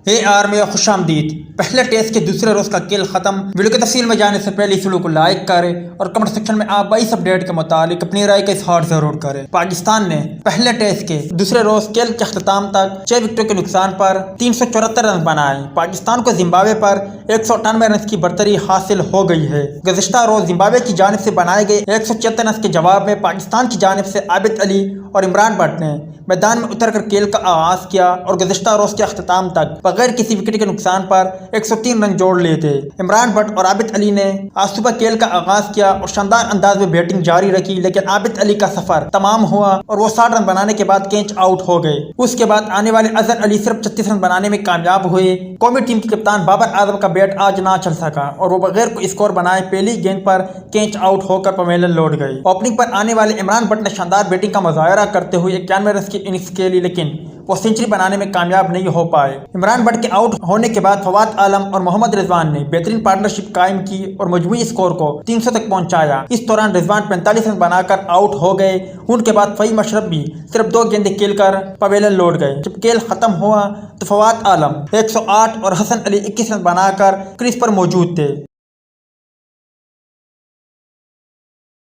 AR میں خوش آمدید۔ پہلے ٹیسٹ کے دوسرے روز کا کھیل ختم۔ ویڈیو کی تفصیل میں جانے سے پہلے اس ویڈیو کو لائک کریں اور کمنٹ سیکشن میں آپ اس اپڈیٹ کے متعلق اپنی رائے کا اظہار ضرور کریں۔ پاکستان نے پہلے ٹیسٹ کے دوسرے روز کھیل کے اختتام تک 6 وکٹوں کے نقصان پر 374 رنز بنائے۔ پاکستان کو زمبابوے پر 198 رنز کی برتری حاصل ہو گئی ہے۔ گزشتہ روز زمبابوے کی جانب سے بنائے گئے 176 رنز کے جواب میں پاکستان کی جانب سے عابد علی اور عمران بٹ نے میدان میں اتر کر کھیل کا آغاز کیا اور گزشتہ روز کے اختتام تک بغیر کسی وکٹ کے نقصان پر 103 رن جوڑ لیے تھے۔ عمران بٹ اور عابد علی نے آج صبح کھیل کا آغاز کیا اور شاندار انداز میں بیٹنگ جاری رکھی، لیکن عابد علی کا سفر تمام ہوا اور وہ 60 رن بنانے کے بعد کیچ آؤٹ ہو گئے۔ اس کے بعد آنے والے اظہر علی صرف 36 رن بنانے میں کامیاب ہوئے۔ قومی ٹیم کے کپتان بابر اعظم کا بیٹ آج نہ چل سکا اور وہ بغیر کوئی اسکور بنائے پہلی گیند پر کیچ آؤٹ ہو کر پویلین لوٹ گئے۔ اوپننگ پر آنے والے عمران بٹ نے شاندار بیٹنگ کا مظاہرہ کرتے ہوئے 91 رنز کی اننگز کھیلی، لیکن وہ سنچری بنانے میں کامیاب نہیں ہو پائے۔ عمران بٹ کے آؤٹ ہونے کے بعد فواد عالم اور محمد رضوان نے بہترین پارٹنرشپ قائم کی اور مجموعی اسکور کو 300 تک پہنچایا۔ اس دوران رضوان 45 رن بنا کر آؤٹ ہو گئے۔ ان کے بعد فہیم اشرف بھی صرف 2 گیندیں کھیل کر پویلین لوٹ گئے۔ جب کھیل ختم ہوا تو فواد عالم 108 اور حسن علی 21 رن بنا کر کریز پر موجود تھے۔